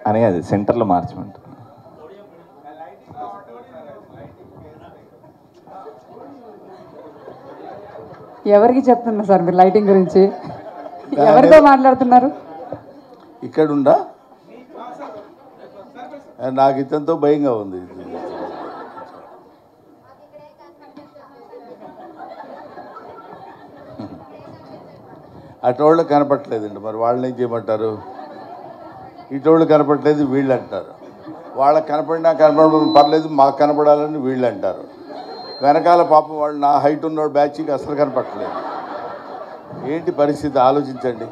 అని అది సెంటర్లో మార్చమంట. ఎవరికి చెప్తున్నారు సార్ మీరు లైటింగ్ గురించి? ఎవరితో మాట్లాడుతున్నారు? ఇక్కడుండా నాకు ఇతంతో భయంగా ఉంది. అటోళ్ళు కనపట్లేదండి, మరి వాళ్ళని ఏం చేయమంటారు? ఇటోళ్ళు కనపడలేదు వీళ్ళు అంటారు, వాళ్ళకి కనపడినా పర్లేదు మాకు కనపడాలని వీళ్ళు అంటారు. వెనకాల పాపం వాళ్ళు నా హైట్ ఉన్నవాడు బ్యాచ్కి అసలు కనపడలేదు. ఏంటి పరిస్థితి ఆలోచించండి.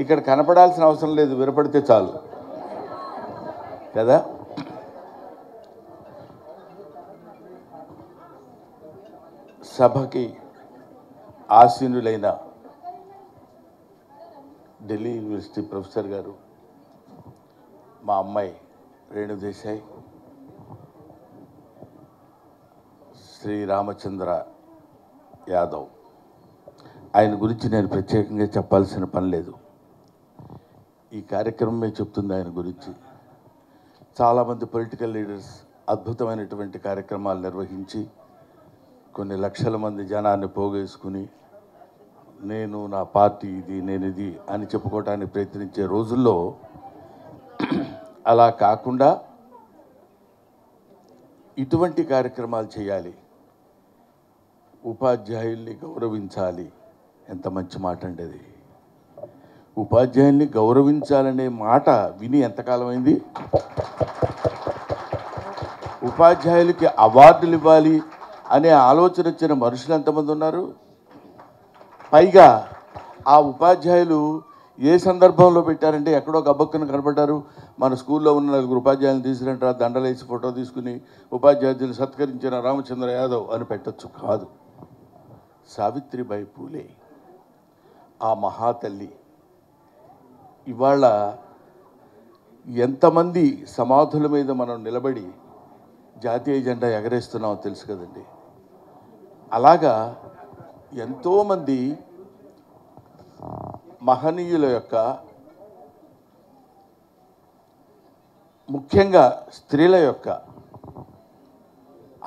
ఇక్కడ కనపడాల్సిన అవసరం లేదు, వినపడితే చాలు కదా. సభకి ఆసీనులైన ఢిల్లీ యూనివర్సిటీ ప్రొఫెసర్ గారు, మా అమ్మాయి రేణు దేశాయ్, శ్రీ రామచంద్ర యాదవ్, ఆయన గురించి నేను ప్రత్యేకంగా చెప్పాల్సిన పని లేదు. ఈ కార్యక్రమమే చెప్తుంది ఆయన గురించి. చాలామంది పొలిటికల్ లీడర్స్ అద్భుతమైనటువంటి కార్యక్రమాలు నిర్వహించి కొన్ని లక్షల మంది జనాన్ని పోగేసుకుని నేను నా పార్టీ ఇది నేను ఇది అని చెప్పుకోవడానికి ప్రయత్నించే రోజుల్లో అలా కాకుండా ఇటువంటి కార్యక్రమాలు చేయాలి, ఉపాధ్యాయుల్ని గౌరవించాలి. ఎంత మంచి మాట అండి అది. ఉపాధ్యాయుల్ని గౌరవించాలనే మాట విని ఎంతకాలమైంది? ఉపాధ్యాయులకి అవార్డులు ఇవ్వాలి అనే ఆలోచన వచ్చిన మనుషులు ఎంతమంది ఉన్నారు? పైగా ఆ ఉపాధ్యాయులు ఏ సందర్భంలో పెట్టారంటే ఎక్కడో గబ్బక్కున కనపడ్డారు. మన స్కూల్లో ఉన్న 4 ఉపాధ్యాయులను తీసుకురంటారు, దండలేసి ఫోటో తీసుకుని ఉపాధ్యాయులను సత్కరించిన రామచంద్ర యాదవ్ అని పెట్టచ్చు. కాదు, సావిత్రిబాయి పూలే ఆ మహాతల్లి. ఇవాళ ఎంతమంది సమాధుల మీద మనం నిలబడి జాతీయ జెండా ఎగరేస్తున్నామో తెలుసు కదండి. అలాగా ఎంతోమంది మహనీయుల యొక్క, ముఖ్యంగా స్త్రీల యొక్క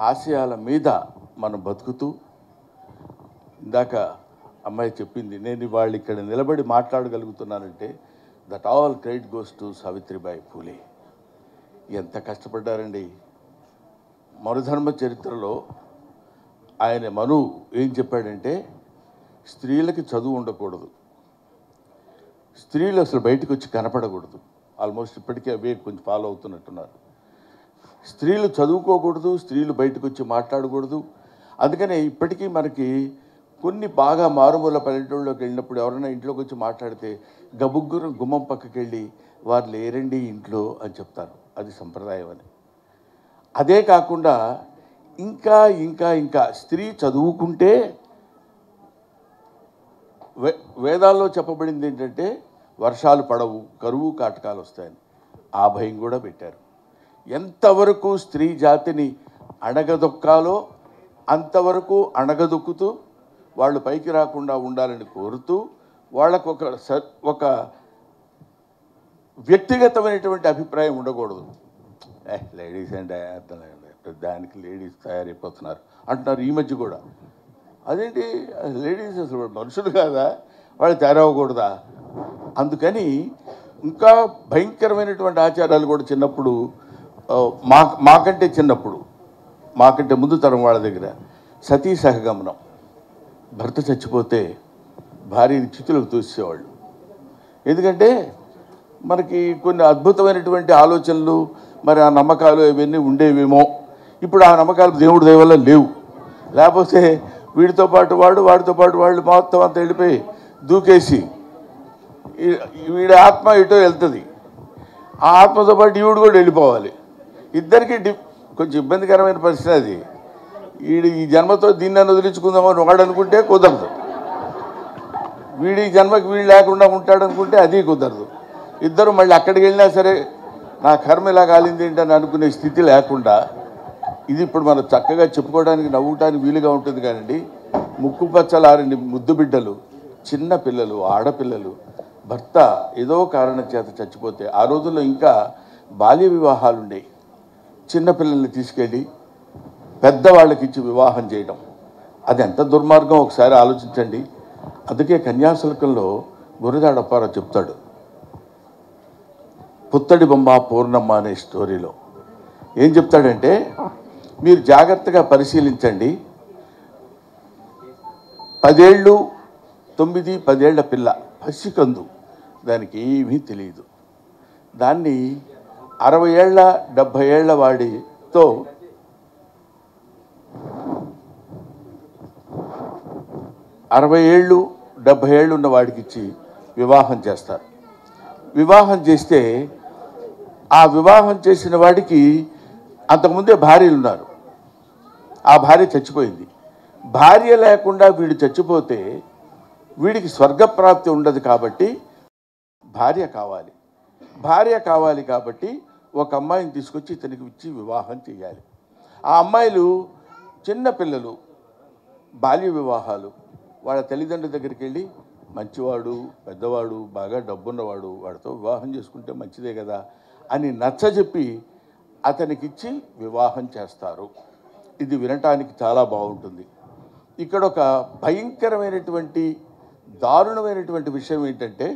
ఆశయాల మీద మనం బతుకుతూ, ఇందాక అమ్మాయి చెప్పింది, నేను వాళ్ళు ఇక్కడ నిలబడి మాట్లాడగలుగుతున్నానంటే that all credit goes to Savitribai Phule. ఎంత కష్టపడ్డారండి. మనుధర్మ చరిత్రలో ఆయన మను ఏం చెప్పాడంటే, స్త్రీలకి చదువు ఉండకూడదు, స్త్రీలు అసలు బయటకు వచ్చి కనపడకూడదు. ఆల్మోస్ట్ ఇప్పటికే అవే కొంచెం ఫాలో అవుతున్నట్టున్నారు. స్త్రీలు చదువుకోకూడదు, స్త్రీలు బయటకు వచ్చి మాట్లాడకూడదు. అందుకనే ఇప్పటికీ మనకి కొన్ని బాగా మారుమూల పల్లెటూళ్ళలోకి వెళ్ళినప్పుడు ఎవరైనా ఇంట్లోకి వచ్చి మాట్లాడితే గబుగ్గురు గుమ్మం పక్కకి వెళ్ళి వారు లేరండి ఇంట్లో అని చెప్తారు. అది సంప్రదాయం అని. అదే కాకుండా ఇంకా ఇంకా ఇంకా స్త్రీ చదువుకుంటే వేదాల్లో చెప్పబడింది ఏంటంటే వర్షాలు పడవు, కరువు కాటకాలు వస్తాయని. ఆ భయం కూడా పెట్టారు. ఎంతవరకు స్త్రీ జాతిని అణగదొక్కాలో అంతవరకు అణగదొక్కుతూ వాళ్ళు పైకి రాకుండా ఉండాలని కోరుతూ వాళ్ళకు ఒక వ్యక్తిగతమైనటువంటి అభిప్రాయం ఉండకూడదు. లేడీస్ అంటే అర్థం దానికి లేడీస్ తయారైపోతున్నారు అంటున్నారు ఈ మధ్య కూడా. అదేంటి లేడీస్ అసలు మనుషులు కాదా, వాళ్ళు తయారవ్వకూడదా? అందుకని ఇంకా భయంకరమైనటువంటి ఆచారాలు కూడా చిన్నప్పుడు మాకంటే ముందు తరం వాళ్ళ దగ్గర సతీ సహగమనం. భర్త చచ్చిపోతే భార్యని చితులకు తోసేవాళ్ళు. ఎందుకంటే మనకి కొన్ని అద్భుతమైనటువంటి ఆలోచనలు, మరి ఆ నమ్మకాలు ఇవన్నీ ఉండేవేమో. ఇప్పుడు ఆ నమ్మకాలు దేవుడి దయ వల్ల లేవు. లేకపోతే వీడితో పాటు వాడు, వాడితో పాటు వాళ్ళు మొత్తం అంతా వెళ్ళిపోయి దూకేసి వీడి ఆత్మ ఇటో వెళ్తుంది, ఆ ఆత్మతో పాటు ఈవిడు కూడా వెళ్ళిపోవాలి. ఇద్దరికి కొంచెం ఇబ్బందికరమైన పరిస్థితి అది. ఈ జన్మతో దీన్ని వదిలించుకుందామని వాడు అనుకుంటే కుదరదు. వీడి జన్మకి వీడు లేకుండా ఉంటాడు అనుకుంటే అది కుదరదు. ఇద్దరు మళ్ళీ అక్కడికి వెళ్ళినా సరే నా కర్మ ఇలా కాలింది ఏంటని అనుకునే స్థితి లేకుండా ఇది ఇప్పుడు మనం చక్కగా చెప్పుకోవడానికి నవ్వుటానికి వీలుగా ఉంటుంది. కానండి ముక్కు పచ్చలారని ముద్దు బిడ్డలు, చిన్న పిల్లలు, ఆడపిల్లలు భర్త ఏదో కారణం చేత చచ్చిపోతే ఆ రోజుల్లో ఇంకా బాల్య వివాహాలు ఉండేవి. చిన్నపిల్లల్ని తీసుకెళ్ళి పెద్దవాళ్ళకి ఇచ్చి వివాహం చేయడం అది ఎంత దుర్మార్గం ఒకసారి ఆలోచించండి. అందుకే కన్యాశుల్కంలో గురజాడ అప్పారావు చెప్తాడు, పుత్తడి బొమ్మ పూర్ణమ్మ అనే స్టోరీలో ఏం చెప్తాడంటే, మీరు జాగ్రత్తగా పరిశీలించండి, 10 ఏళ్ళు 9, 10 ఏళ్ల పిల్ల పసికందు, దానికి ఏమీ తెలియదు. దాన్ని 60 ఏళ్ళ 70 ఏళ్ల వాడితో 60 ఏళ్ళు 70 ఏళ్ళు ఉన్న వాడికి ఇచ్చి వివాహం చేస్తారు. వివాహం చేస్తే ఆ వివాహం చేసిన వాడికి అంతకుముందే భార్యలు ఉన్నారు. ఆ భార్య చచ్చిపోయింది. భార్య లేకుండా వీడు చచ్చిపోతే వీడికి స్వర్గప్రాప్తి ఉండదు. కాబట్టి భార్య కావాలి. భార్య కావాలి కాబట్టి ఒక అమ్మాయిని తీసుకొచ్చి ఇతనికి ఇచ్చి వివాహం చేయాలి. ఆ అమ్మాయిలు చిన్న పిల్లలు, బాల్య వివాహాలు. వాళ్ళ తల్లిదండ్రుల దగ్గరికి వెళ్ళి మంచివాడు, పెద్దవాడు, బాగా డబ్బున్నవాడు, వాడితో వివాహం చేసుకుంటే మంచిదే కదా అని నచ్చజెప్పి అతనికిచ్చి వివాహం చేస్తారు. ఇది వినటానికి చాలా బాగుంటుంది. ఇక్కడ ఒక భయంకరమైనటువంటి దారుణమైనటువంటి విషయం ఏంటంటే,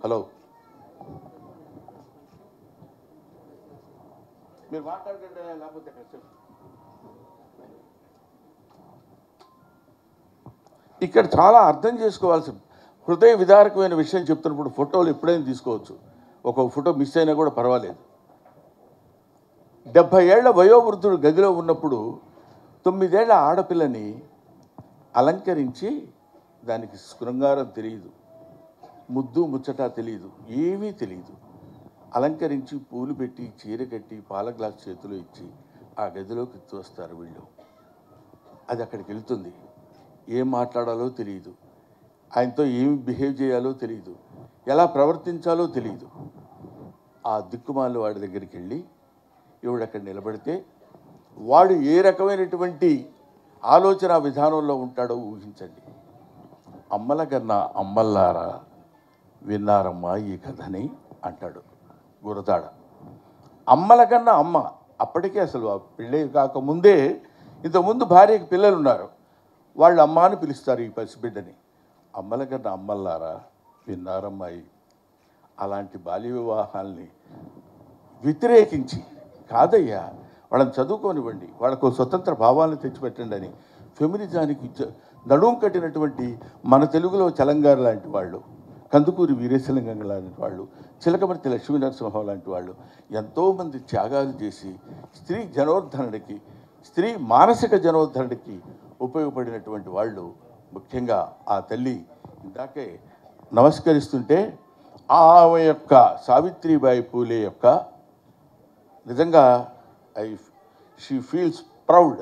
హలో మీరు మాట్లాడుతుంటే లేకపోతే ఇక్కడ చాలా అర్థం చేసుకోవాల్సిన హృదయ విదారకమైన విషయం చెప్తున్నప్పుడు ఫోటోలు ఎప్పుడైనా తీసుకోవచ్చు. ఒక ఫోటో మిస్ అయినా కూడా పర్వాలేదు. 70 ఏళ్ల వయోవృద్ధుడు గదిలో ఉన్నప్పుడు 9 ఏళ్ల ఆడపిల్లని అలంకరించి, దానికి శృంగారం తెలియదు, ముద్దు ముచ్చట తెలియదు, ఏమీ తెలియదు, అలంకరించి పూలు పెట్టి చీర కట్టి పాల గ్లాస్ చేతిలో ఇచ్చి ఆ గదిలోకి తోస్తారు వీళ్ళు. అది అక్కడికి వెళ్తుంది. ఏం మాట్లాడాలో తెలియదు, ఆయనతో ఏమి బిహేవ్ చేయాలో తెలియదు, ఎలా ప్రవర్తించాలో తెలియదు. ఆ దిక్కుమాల వాడి దగ్గరికి వెళ్ళి ఈవిడ అక్కడ నిలబడితే వాడు ఏ రకమైనటువంటి ఆలోచన విధానంలో ఉంటాడో ఊహించండి. అమ్మల కన్నా అమ్మల్లారా విన్నారమ్మా ఈ కథని అంటాడు గురతాడ. అమ్మల కన్నా అమ్మ. అప్పటికే అసలు ఆ పెళ్ళి కాకముందే ఇంతకుముందు భార్యకి పిల్లలు ఉన్నారు. వాళ్ళు అమ్మ అని పిలుస్తారు ఈ పసిబిడ్డని. అమ్మల కన్నా అమ్మల్లారా విన్నారమ్మాయి. అలాంటి బాల్య వివాహాల్ని వ్యతిరేకించి, కాదయ్యా వాళ్ళని చదువుకోనివ్వండి, వాళ్ళకు స్వతంత్ర భావాలను తెచ్చిపెట్టండి అని ఫెమినిజానికి నడుం కట్టినటువంటి మన తెలుగులో చలంగారు లాంటి వాళ్ళు, కందుకూరి వీరేశలింగం లాంటి వాళ్ళు, చిలకమర్తి లక్ష్మీనరసింహం లాంటి వాళ్ళు ఎంతోమంది త్యాగాలు చేసి స్త్రీ జనోద్ధరణకి, స్త్రీ మానసిక జనోద్ధరణకి ఉపయోగపడినటువంటి వాళ్ళు. ముఖ్యంగా ఆ తల్లి ఇందాకే నమస్కరిస్తుంటే ఆమె యొక్క సావిత్రిబాయి పూలే యొక్క నిజంగా షీ ఫీల్స్ ప్రౌడ్.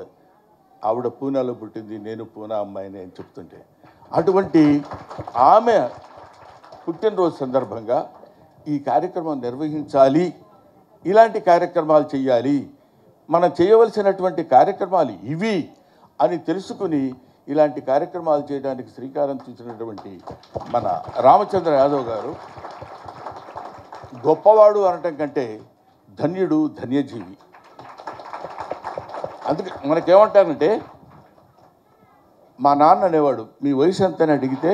ఆవిడ పూనాలో పుట్టింది, నేను పూనా అమ్మాయిని అని చెప్తుంటే, అటువంటి ఆమె పుట్టినరోజు సందర్భంగా ఈ కార్యక్రమం నిర్వహించాలి, ఇలాంటి కార్యక్రమాలు చేయాలి, మనం చేయవలసినటువంటి కార్యక్రమాలు ఇవి అని తెలుసుకుని ఇలాంటి కార్యక్రమాలు చేయడానికి శ్రీకారం చుట్టినటువంటి మన రామచంద్ర యాదవ్ గారు గొప్పవాడు అనటం కంటే ధన్యుడు, ధన్యజీవి. అందుకే మనకేమంటారంటే, మా నాన్న అనేవాడు మీ వయసు ఎంతని అడిగితే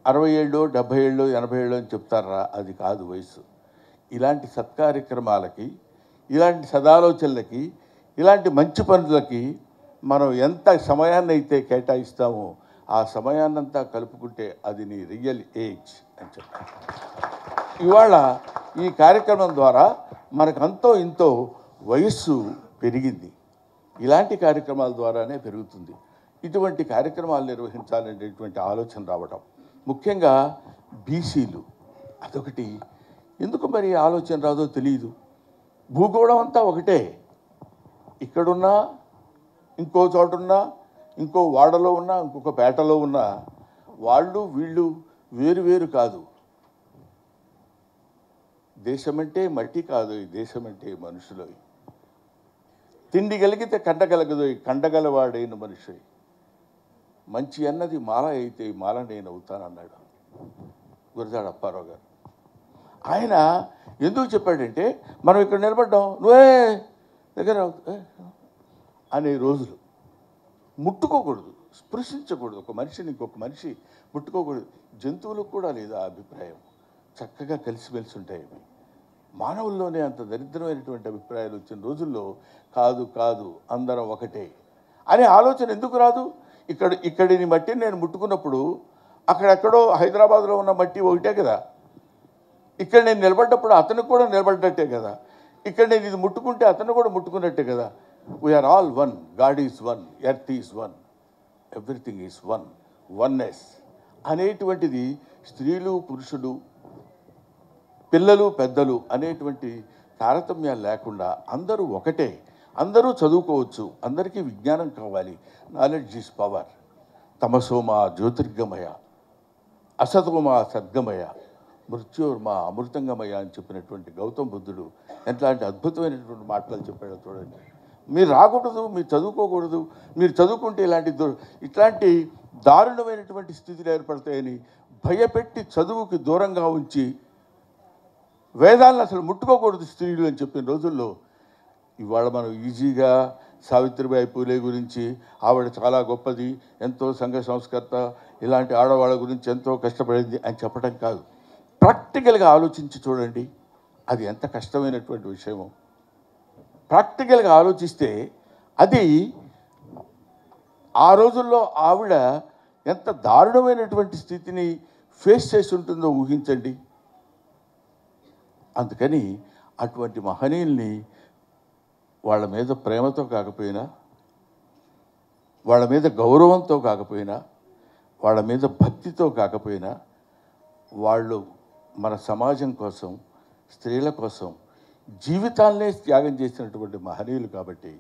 60 ఏళ్ళు 70 ఏళ్ళు 80 ఏళ్ళు అని చెప్తారా, అది కాదు వయసు. ఇలాంటి సత్కార్యక్రమాలకి, ఇలాంటి సదాలోచనలకి, ఇలాంటి మంచి పనులకి మనం ఎంత సమయాన్ని అయితే కేటాయిస్తామో ఆ సమయాన్నంతా కలుపుకుంటే అది నీ రియల్ ఏజ్ అని చెప్తాను. ఇవాళ ఈ కార్యక్రమం ద్వారా మనకు అంతో ఇంతో వయస్సు పెరిగింది. ఇలాంటి కార్యక్రమాల ద్వారానే పెరుగుతుంది. ఇటువంటి కార్యక్రమాలు నిర్వహించాలనేటువంటి ఆలోచన రావడం, ముఖ్యంగా బీసీలు, అదొకటి. ఎందుకు మరి ఆలోచన రాదో తెలియదు. భూగోళం అంతా ఒకటే. ఇక్కడున్నా, ఇంకో చోటున్నా, ఇంకో వాడలో ఉన్నా, ఇంకొక పేటలో ఉన్నా, వాళ్ళు వీళ్ళు వేరు వేరు కాదు. దేశమంటే మట్టి కాదు, ఈ దేశమంటే మనుషులు. తిండి కలిగితే కండగలగదు, కండగలవాడైన మనిషి. మంచి అన్నది మాల అయితే మాల నేను అవుతానన్నాడు గురజాడ అప్పారావు గారు. ఆయన ఎందుకు చెప్పాడంటే, మనం ఇక్కడ నిలబడ్డాం, నువ్వే దగ్గర అనే రోజులు. ముట్టుకోకూడదు, స్పృశించకూడదు, ఒక మనిషిని ఇంకొక మనిషి ముట్టుకోకూడదు. జంతువులకు కూడా లేదు ఆ అభిప్రాయం. చక్కగా కలిసిమెలిసి ఉంటాయి. మానవుల్లోనే అంత దరిద్రమైనటువంటి అభిప్రాయాలు వచ్చిన రోజుల్లో కాదు కాదు అందరం ఒకటే అనే ఆలోచన ఎందుకు రాదు? ఇక్కడిని మట్టిని నేను ముట్టుకున్నప్పుడు అక్కడెక్కడో హైదరాబాద్లో ఉన్న మట్టి ఒకటే కదా. ఇక్కడ నేను నిలబడ్డప్పుడు అతనికి కూడా నిలబడ్డట్టే కదా. ఇక్కడ నేను ఇది ముట్టుకుంటే అతను కూడా ముట్టుకున్నట్టే కదా. We are all one, God is one, earth is one, everything is one, oneness అనేటువంటిది స్త్రీలు పురుషులు పిల్లలు పెద్దలు అనేటువంటి తారతమ్యాలు లేకుండా అందరూ ఒకటే. అందరూ చదువుకోవచ్చు, అందరికీ విజ్ఞానం కావాలి. Knowledge is power. తమసోమా జ్యోతిర్గమయ, అసతోమా సద్గమయ, మృత్యోర్మా అమృతంగమయ అని చెప్పినటువంటి గౌతమ బుద్ధుడు ఎట్లాంటి అద్భుతమైనటువంటి మాటలు చెప్పాడో చూడండి. మీరు రాకూడదు, మీరు చదువుకోకూడదు, మీరు చదువుకుంటే ఇట్లాంటి దారుణమైనటువంటి స్థితిలో ఏర్పడతాయని భయపెట్టి చదువుకి దూరంగా ఉంచి వేదాలను అసలు ముట్టుకోకూడదు స్త్రీలు అని చెప్పిన రోజుల్లో ఇవాళ మనం ఈజీగా సావిత్రిబాయి పూలే గురించి ఆవిడ చాలా గొప్పది, ఎంతో సంఘ సంస్కర్త, ఇలాంటి ఆడవాళ్ళ గురించి ఎంతో కష్టపడింది అని చెప్పడం కాదు. ప్రాక్టికల్గా ఆలోచించి చూడండి, అది ఎంత కష్టమైనటువంటి విషయమో. ప్రాక్టికల్గా ఆలోచిస్తే అది ఆ రోజుల్లో ఆవిడ ఎంత దారుణమైనటువంటి స్థితిని ఫేస్ చేసి ఉంటుందో ఊహించండి. అందుకని అటువంటి మహనీయుల్ని వాళ్ళ మీద ప్రేమతో కాకపోయినా, వాళ్ళ మీద గౌరవంతో కాకపోయినా, వాళ్ళ మీద భక్తితో కాకపోయినా, వాళ్ళు మన సమాజం కోసం, స్త్రీల కోసం జీవితాలనే త్యాగం చేసినటువంటి మహనీయులు కాబట్టి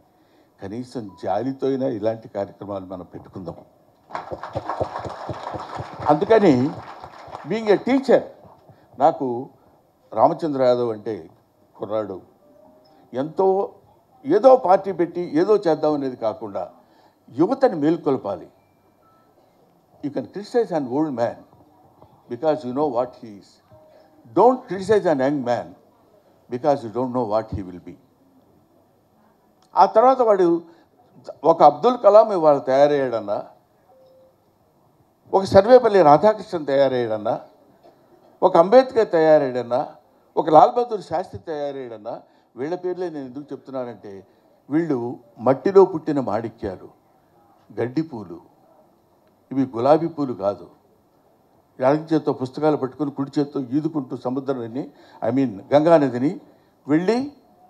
కనీసం జాలితో అయినా ఇలాంటి కార్యక్రమాలు మనం పెట్టుకుందాం. అందుకని బీయింగ్ ఏ టీచర్, నాకు రామచంద్ర యాదవ్ అంటే కుర్రాడు, ఎంతో ఏదో పార్టీ పెట్టి ఏదో చేద్దాం అనేది కాకుండా యువతని మేల్కొల్పాలి. You can criticise an old man because you know what he is. Don't criticise an young man because you don't know what he will be. ఆ తర్వాత వాడు ఒక అబ్దుల్ కలాం ఇవాళ తయారయ్యాడన్నా, ఒక సర్వేపల్లి రాధాకృష్ణన్ తయారయ్యాడన్నా, ఒక అంబేద్కర్ తయారయ్యాడన్నా, ఒక లాల్ బహదూర్ శాస్త్రి తయారయ్యాడన్నా, వీళ్ళ పేర్లే నేను ఎందుకు చెప్తున్నానంటే వీళ్ళు మట్టిలో పుట్టిన మాణిక్యాలు, గడ్డి పూలు, ఇవి గులాబీ పూలు కాదు. ఎడమ చేత్తో పుస్తకాలు పట్టుకుని కుడి చేత్తో ఈదుకుంటూ సముద్రాన్ని గంగా నదిని వెళ్ళి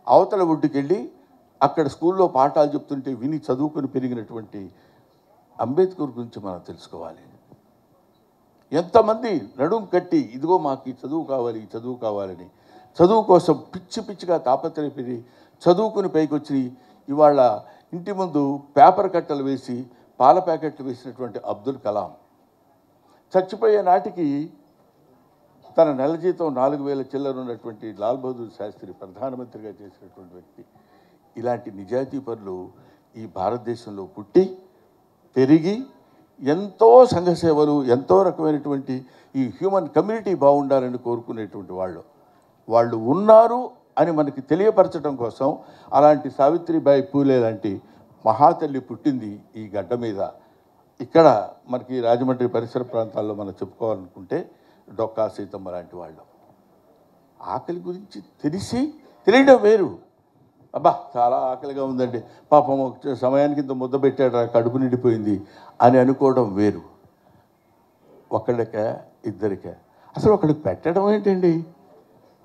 అవతల ఒడ్డుకి వెళ్ళి అక్కడ స్కూల్లో పాఠాలు చెప్తుంటే విని చదువుకొని పెరిగినటువంటి అంబేద్కర్ గురించి మనం తెలుసుకోవాలి. ఎంతమంది నడుం కట్టి ఇదిగో మాకు ఈ చదువు కావాలి, ఈ చదువు కావాలని చదువు కోసం పిచ్చి పిచ్చిగా తాపత్రయపడి చదువుకుని పైకి వచ్చి ఇవాళ ఇంటి ముందు పేపర్ కట్టలు వేసి పాల ప్యాకెట్లు వేసినటువంటి అబ్దుల్ కలాం చచ్చిపోయే నాటికి తన నెల జీతం 4,000 చిల్లర ఉన్నటువంటి లాల్ బహదూర్ శాస్త్రి ప్రధానమంత్రిగా చేసినటువంటి వ్యక్తి. ఇలాంటి నిజాయితీ పరులు ఈ భారతదేశంలో పుట్టి పెరిగి ఎంతో సంఘ సేవలు, ఎంతో రకమైనటువంటి ఈ హ్యూమన్ కమ్యూనిటీ బాగుండాలని కోరుకునేటువంటి వాళ్ళు ఉన్నారు అని మనకి తెలియపరచడం కోసం అలాంటి సావిత్రిబాయి పూలే లాంటి మహాతల్లి పుట్టింది ఈ గడ్డ మీద. ఇక్కడ మనకి రాజమండ్రి పరిసర ప్రాంతాల్లో మనం చెప్పుకోవాలనుకుంటే డొక్కా సీతమ్మ లాంటి వాళ్ళు. ఆకలి గురించి తెలియడం వేరు. అబ్బా చాలా ఆకలిగా ఉందండి, పాపం ఒక సమయానికి ఇంత ముద్ద పెట్టాడు, కడుపు నిండిపోయింది అని అనుకోవడం వేరు. ఒకళ్ళక ఇద్దరిక అసలు ఒకళ్ళకి పెట్టడం ఏంటండి,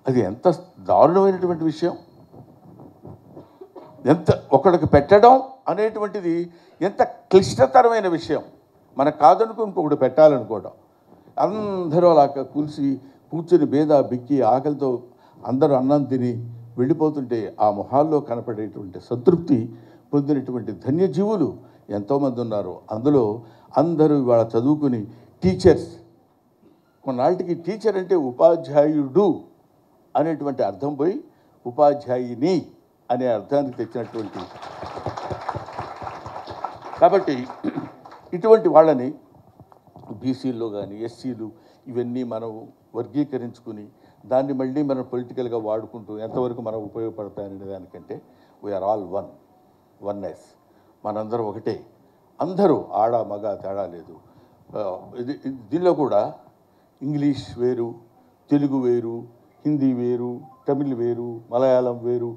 అది ఎంత దారుణమైనటువంటి విషయం. ఒకళ్ళకి పెట్టడం అనేటువంటిది ఎంత క్లిష్టతరమైన విషయం. మనకు కాదనుకో ఇంకొకటి పెట్టాలనుకోవడం. అందరూ అలా కూర్చుని బేద బిక్కి ఆకలితో అందరూ అన్నం తిని వెళ్ళిపోతుంటే ఆ మొహాల్లో కనపడేటువంటి సంతృప్తి పొందినటువంటి ధన్యజీవులు ఎంతోమంది ఉన్నారు. అందులో అందరూ ఇవాళ చదువుకుని టీచర్స్, కొన్నాళ్ళకి టీచర్ అంటే ఉపాధ్యాయుడు అనేటువంటి అర్థం పోయి ఉపాధ్యాయుని అనే అర్థానికి తెచ్చినటువంటి, కాబట్టి ఇటువంటి వాళ్ళని బీసీల్లో కానీ ఎస్సీలు ఇవన్నీ మనం వర్గీకరించుకుని దాన్ని మళ్ళీ మనం పొలిటికల్గా వాడుకుంటూ ఎంతవరకు మనం ఉపయోగపడతాయనే దానికంటే వీఆర్ ఆల్ వన్నెస్, మనందరం ఒకటే, అందరూ ఆడ మగ తేడా లేదు. దీనిలో కూడా ఇంగ్లీష్ వేరు, తెలుగు వేరు, హిందీ వేరు, తమిళ్ వేరు, మలయాళం వేరు,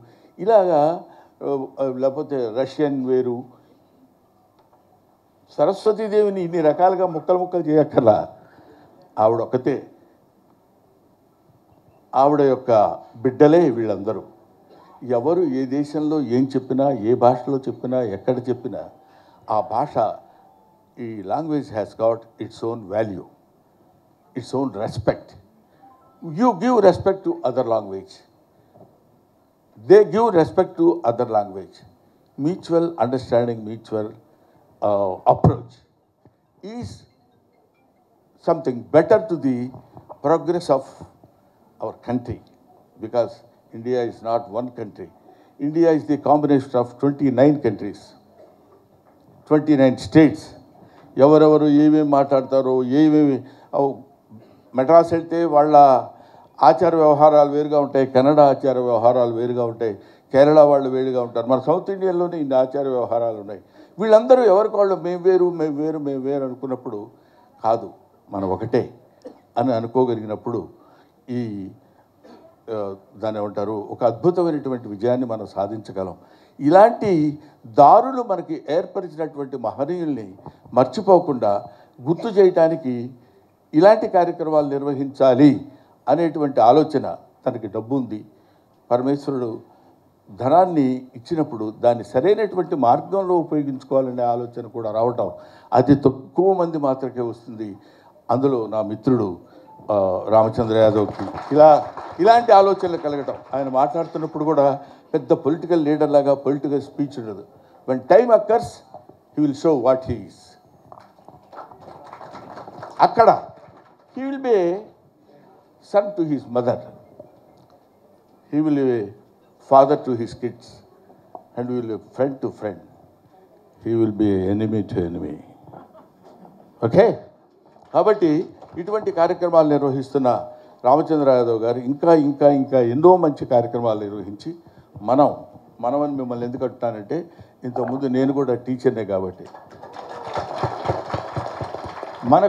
ఇలాగా లేకపోతే రష్యన్ వేరు. సరస్వతీదేవిని ఇన్ని రకాలుగా ముక్కలు చేయక్కర్లా, ఆవిడ ఒక్కతే, ఆవిడ యొక్క బిడ్డలే వీళ్ళందరూ. ఎవరు ఏ దేశంలో ఏం చెప్పినా, ఏ భాషలో చెప్పినా, ఎక్కడ చెప్పినా ఆ భాష, ఈ language has got its own value, its own respect. You give respect to other language, they give respect to other language. Mutual understanding, mutual approach is something better to the progress of our country, because India is not one country. India is the combination of 29 countries, 29 states. ఎవరెవరు ఏమేమి మాట్లాడతారో, ఏమేమి మెడ్రాస్ వెళ్తే వాళ్ళ ఆచార వ్యవహారాలు వేరుగా ఉంటాయి, కన్నడ ఆచార వ్యవహారాలు వేరుగా ఉంటాయి, కేరళ వాళ్ళు వేరుగా ఉంటారు, మన సౌత్ ఇండియాలోనే ఇన్ని ఆచార వ్యవహారాలు ఉన్నాయి. వీళ్ళందరూ ఎవరికి వాళ్ళు మేము వేరు అనుకున్నప్పుడు కాదు, మనం ఒకటే అని అనుకోగలిగినప్పుడు ఈ దాన్ని ఏమంటారు, ఒక అద్భుతమైనటువంటి విజయాన్ని మనం సాధించగలం. ఇలాంటి దారులు మనకి ఏర్పరిచినటువంటి మహనీయుల్ని మర్చిపోకుండా గుర్తు చేయటానికి ఇలాంటి కార్యక్రమాలు నిర్వహించాలి అనేటువంటి ఆలోచన. తనకి డబ్బు ఉంది, పరమేశ్వరుడు ధనాన్ని ఇచ్చినప్పుడు దాన్ని సరైనటువంటి మార్గంలో ఉపయోగించుకోవాలనే ఆలోచన కూడా రావటం అతి తక్కువ మంది మాత్రమే వస్తుంది. అందులో నా మిత్రుడు రామచంద్ర యాదవ్కి ఇలాంటి ఆలోచనలు కలగటం. ఆయన మాట్లాడుతున్నప్పుడు కూడా పెద్ద పొలిటికల్ లీడర్ లాగా పొలిటికల్ స్పీచ్ ఉండదు. When time occurs he will show what he is. అక్కడ he will be son to his mother, he will be father to his kids, and will be friend to friend. He will be enemy to enemy. Okay? కాబట్టి ఇటువంటి కార్యక్రమాలు నిర్వహిస్తున్న రామచంద్ర యాదవ్ గారు ఇంకా ఇంకా ఇంకా ఎన్నో మంచి కార్యక్రమాలు నిర్వహించి మనమని మిమ్మల్ని ఎందుకు అంటున్నానంటే, ఇంతకుముందు నేను కూడా టీచర్నే కాబట్టి మన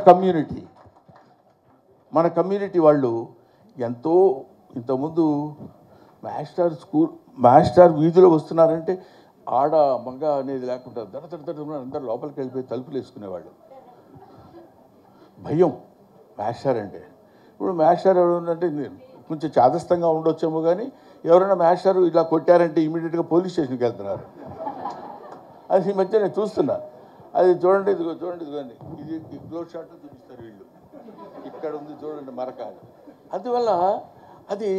కమ్యూనిటీ వాళ్ళు ఎంతో ఇంతకుముందు మాస్టర్ వీధిలో వస్తున్నారంటే ఆడ మగ అనేది లేకుండా దడ అందరు లోపలికి వెళ్ళిపోయి తలుపులు వేసుకునేవాళ్ళు. భయం మాస్టర్ అంటే. ఇప్పుడు మాస్టర్ ఎవరంటే కొంచెం చాదస్తంగా ఉండొచ్చేమో, కానీ ఎవరైనా మాస్టర్ ఇలా కొట్టారంటే ఇమీడియట్గా పోలీస్ స్టేషన్కి వెళ్తున్నారు. అది ఈ మధ్య నేను చూస్తున్నా. అది చూడండి, ఇదిగోండి, ఇది క్లోజ్ షాట్లో చూపిస్తారు వీళ్ళు, ఇక్కడ ఉంది చూడండి మరక. అందువల్ల అది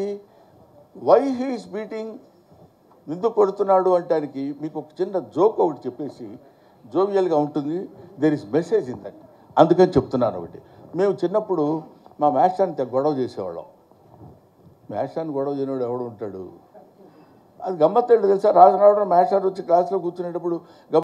వై హీ ఈస్ బీటింగ్, ఎందుకు కొడుతున్నాడు అంటానికి మీకు ఒక చిన్న జోక్ ఒకటి చెప్పేసి, జోవియల్గా ఉంటుంది, there is message in that, అందుకని చెప్తున్నాను ఒకటి. మేము చిన్నప్పుడు మా మాస్టర్ని గొడవ చేసేవాళ్ళం. మాస్టర్ని గొడవ చేయనివాడు ఎవడు ఉంటాడు? అది గమ్మత్తు తెలుసా? రాజు మాస్టర్ వచ్చి క్లాస్లో కూర్చునేటప్పుడు